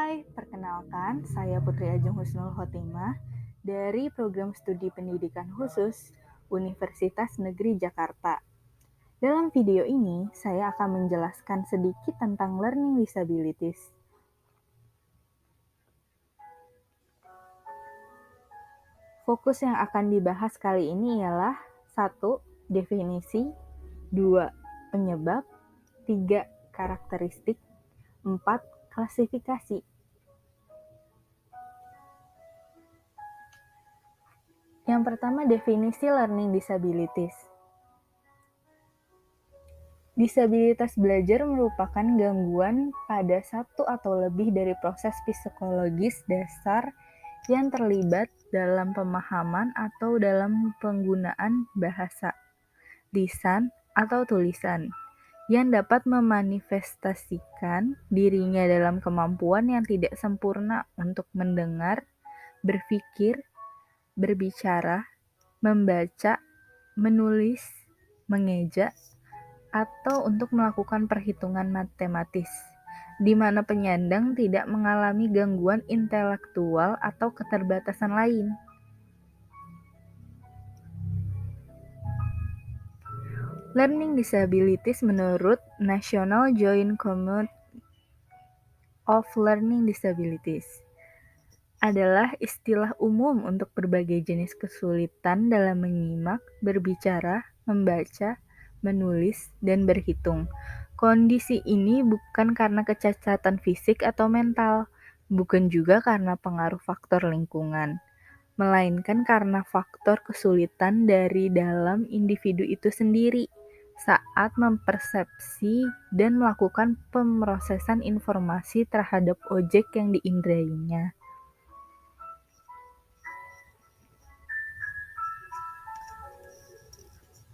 Hai, perkenalkan saya Putri Ajeng Husnul Khotimah dari Program Studi Pendidikan Khusus Universitas Negeri Jakarta. Dalam video ini, saya akan menjelaskan sedikit tentang learning disabilities. Fokus yang akan dibahas kali ini ialah 1. Definisi 2. Penyebab 3. Karakteristik 4. Klasifikasi. Yang pertama, definisi learning disabilities. Disabilitas belajar merupakan gangguan pada satu atau lebih dari proses psikologis dasar yang terlibat dalam pemahaman atau dalam penggunaan bahasa, lisan, atau tulisan, yang dapat memanifestasikan dirinya dalam kemampuan yang tidak sempurna untuk mendengar, berpikir, berbicara, membaca, menulis, mengeja, atau untuk melakukan perhitungan matematis, di mana penyandang tidak mengalami gangguan intelektual atau keterbatasan lain. Learning disabilities menurut National Joint Committee of Learning Disabilities adalah istilah umum untuk berbagai jenis kesulitan dalam menyimak, berbicara, membaca, menulis, dan berhitung. Kondisi ini bukan karena kecacatan fisik atau mental, bukan juga karena pengaruh faktor lingkungan, melainkan karena faktor kesulitan dari dalam individu itu sendiri saat mempersepsi dan melakukan pemrosesan informasi terhadap objek yang diindrainya.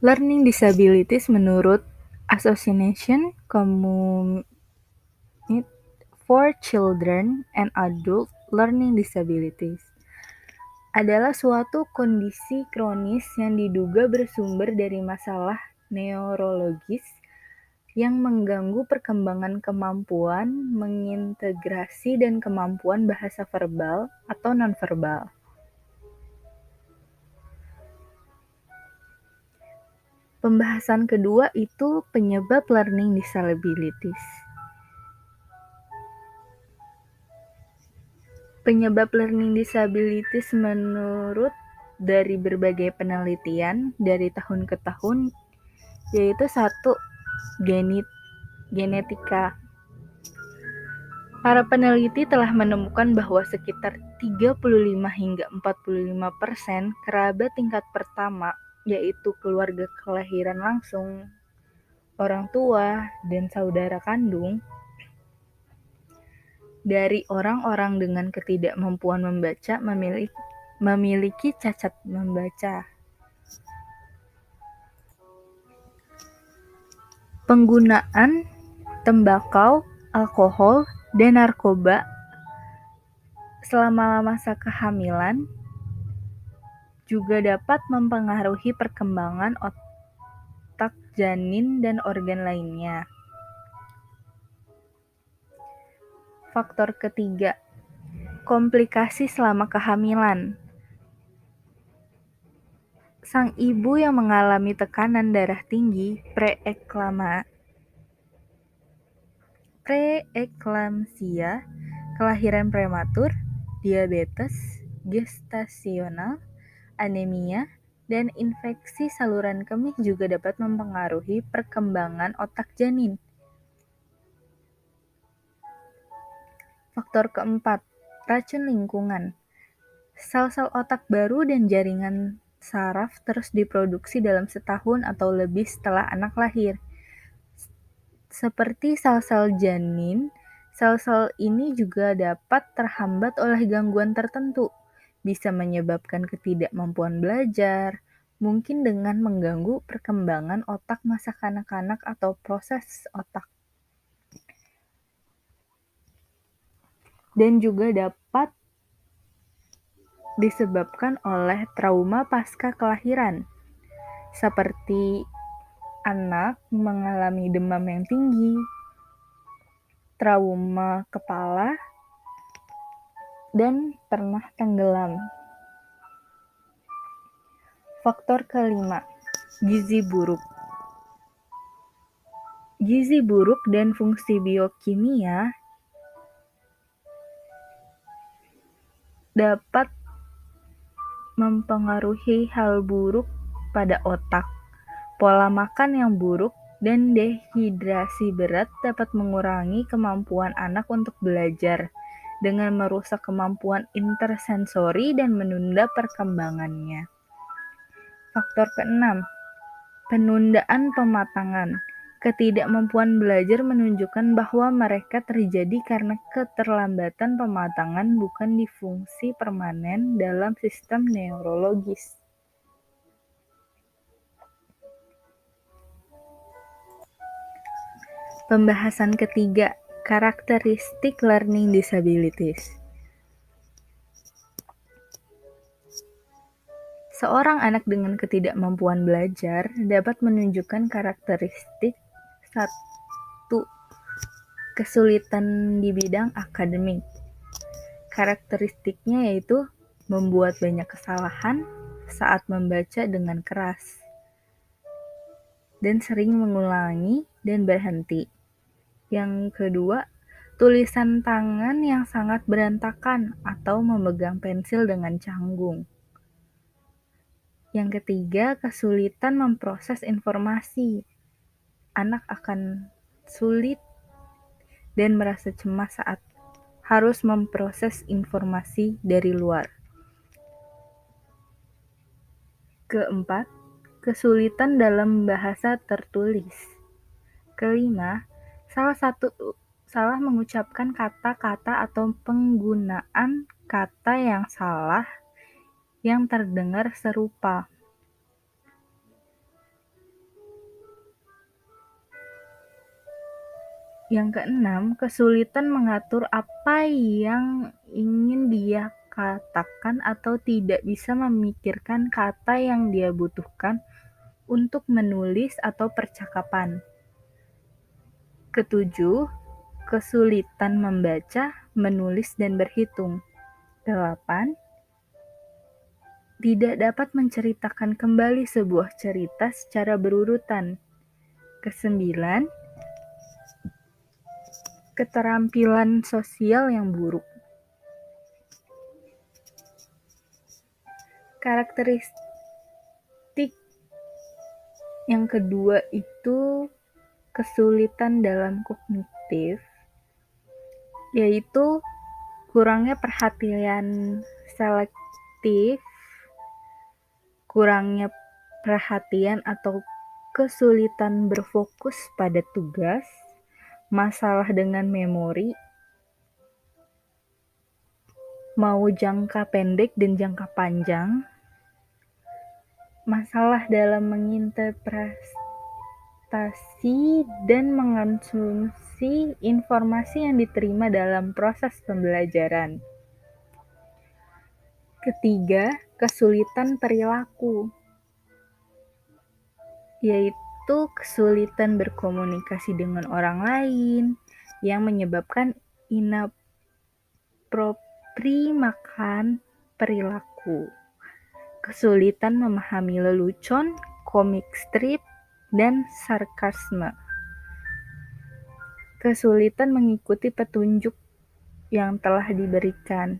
Learning disabilities menurut Association Community for Children and Adult Learning Disabilities adalah suatu kondisi kronis yang diduga bersumber dari masalah neurologis yang mengganggu perkembangan kemampuan mengintegrasi dan kemampuan bahasa verbal atau nonverbal. Pembahasan kedua itu penyebab learning disabilities. Penyebab learning disabilities menurut dari berbagai penelitian dari tahun ke tahun yaitu 1. Genetika. Para peneliti telah menemukan bahwa sekitar 35 hingga 45% kerabat tingkat pertama, yaitu keluarga kelahiran langsung, orang tua, dan saudara kandung, dari orang-orang dengan ketidakmampuan membaca memiliki cacat membaca. Penggunaan tembakau, alkohol, dan narkoba selama masa kehamilan juga dapat mempengaruhi perkembangan otak janin dan organ lainnya. Faktor ketiga, komplikasi selama kehamilan. Sang ibu yang mengalami tekanan darah tinggi, preeklamsia, kelahiran prematur, diabetes gestasional, anemia, dan infeksi saluran kemih juga dapat mempengaruhi perkembangan otak janin. Faktor keempat, racun lingkungan. Sel-sel otak baru dan jaringan saraf terus diproduksi dalam setahun atau lebih setelah anak lahir. Seperti sel-sel janin, sel-sel ini juga dapat terhambat oleh gangguan tertentu, bisa menyebabkan ketidakmampuan belajar, mungkin dengan mengganggu perkembangan otak masa kanak-kanak atau proses otak. Dan juga dapat disebabkan oleh trauma pasca kelahiran, seperti anak mengalami demam yang tinggi, trauma kepala, dan pernah tenggelam. Faktor kelima, gizi buruk. Gizi buruk dan fungsi biokimia dapat mempengaruhi hal buruk pada otak. Pola makan yang buruk dan dehidrasi berat dapat mengurangi kemampuan anak untuk belajar dengan merusak kemampuan intersensori dan menunda perkembangannya. Faktor keenam, penundaan pematangan. Ketidakmampuan belajar menunjukkan bahwa mereka terjadi karena keterlambatan pematangan, bukan disfungsi permanen dalam sistem neurologis. Pembahasan ketiga, karakteristik learning disabilities. Seorang anak dengan ketidakmampuan belajar dapat menunjukkan karakteristik 1. Kesulitan di bidang akademik. Karakteristiknya yaitu membuat banyak kesalahan saat membaca dengan keras dan sering mengulangi dan berhenti. Yang kedua, tulisan tangan yang sangat berantakan atau memegang pensil dengan canggung. Yang ketiga, kesulitan memproses informasi. Anak akan sulit dan merasa cemas saat harus memproses informasi dari luar. Keempat, kesulitan dalam bahasa tertulis. Kelima, salah mengucapkan kata-kata atau penggunaan kata yang salah yang terdengar serupa. Yang keenam, kesulitan mengatur apa yang ingin dia katakan atau tidak bisa memikirkan kata yang dia butuhkan untuk menulis atau percakapan. Ketujuh, kesulitan membaca, menulis, dan berhitung. 8. Tidak dapat menceritakan kembali sebuah cerita secara berurutan. Kesembilan, keterampilan sosial yang buruk. Karakteristik yang kedua itu kesulitan dalam kognitif, yaitu kurangnya perhatian selektif, kurangnya perhatian atau kesulitan berfokus pada tugas, masalah dengan memori, mau jangka pendek dan jangka panjang, masalah dalam menginterpretasi dan mengonsumsi informasi yang diterima dalam proses pembelajaran. Ketiga, kesulitan perilaku, yaitu kesulitan berkomunikasi dengan orang lain yang menyebabkan inaproprimakan perilaku, kesulitan memahami lelucon, komik strip, dan sarkasme, kesulitan mengikuti petunjuk yang telah diberikan.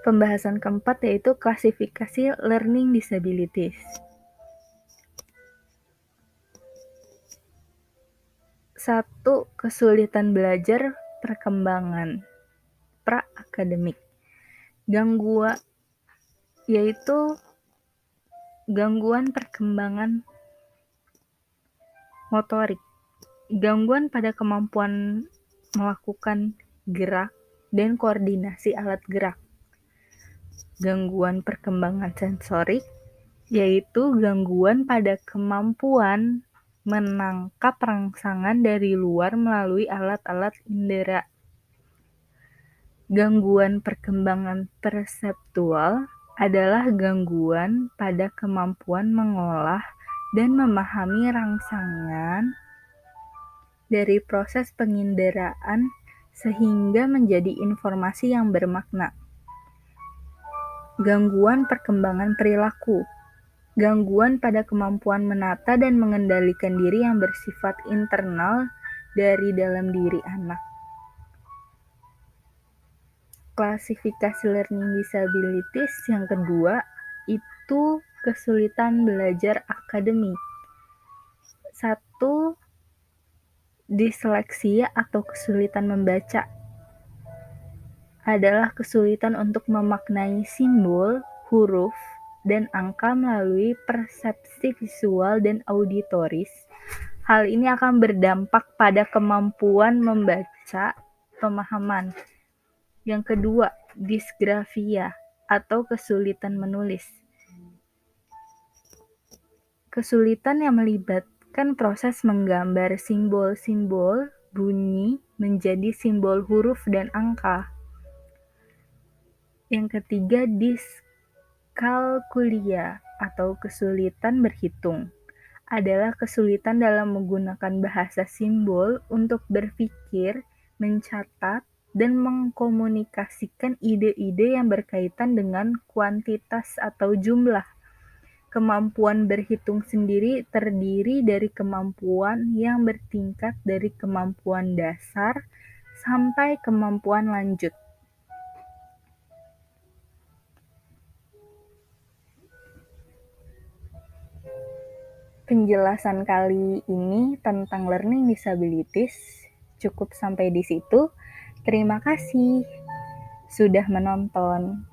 Pembahasan keempat yaitu klasifikasi learning disabilities. 1. Kesulitan belajar perkembangan pra-akademik. Gangguan yaitu gangguan perkembangan motorik, gangguan pada kemampuan melakukan gerak dan koordinasi alat gerak. Gangguan perkembangan sensorik, yaitu gangguan pada kemampuan menangkap rangsangan dari luar melalui alat-alat indera. Gangguan perkembangan perseptual adalah gangguan pada kemampuan mengolah dan memahami rangsangan dari proses penginderaan sehingga menjadi informasi yang bermakna. Gangguan perkembangan perilaku. Gangguan pada kemampuan menata dan mengendalikan diri yang bersifat internal dari dalam diri anak. Klasifikasi learning disabilities yang kedua itu kesulitan belajar akademik. 1. Disleksia atau kesulitan membaca adalah kesulitan untuk memaknai simbol, huruf, dan angka melalui persepsi visual dan auditoris. Hal ini akan berdampak pada kemampuan membaca pemahaman. Yang kedua, disgrafia atau kesulitan menulis. Kesulitan yang melibatkan proses menggambar simbol-simbol bunyi menjadi simbol huruf dan angka. Yang ketiga, diskalkulia atau kesulitan berhitung adalah kesulitan dalam menggunakan bahasa simbol untuk berpikir, mencatat, dan mengkomunikasikan ide-ide yang berkaitan dengan kuantitas atau jumlah. Kemampuan berhitung sendiri terdiri dari kemampuan yang bertingkat dari kemampuan dasar sampai kemampuan lanjut. Penjelasan kali ini tentang learning disabilities cukup sampai di situ. Terima kasih sudah menonton.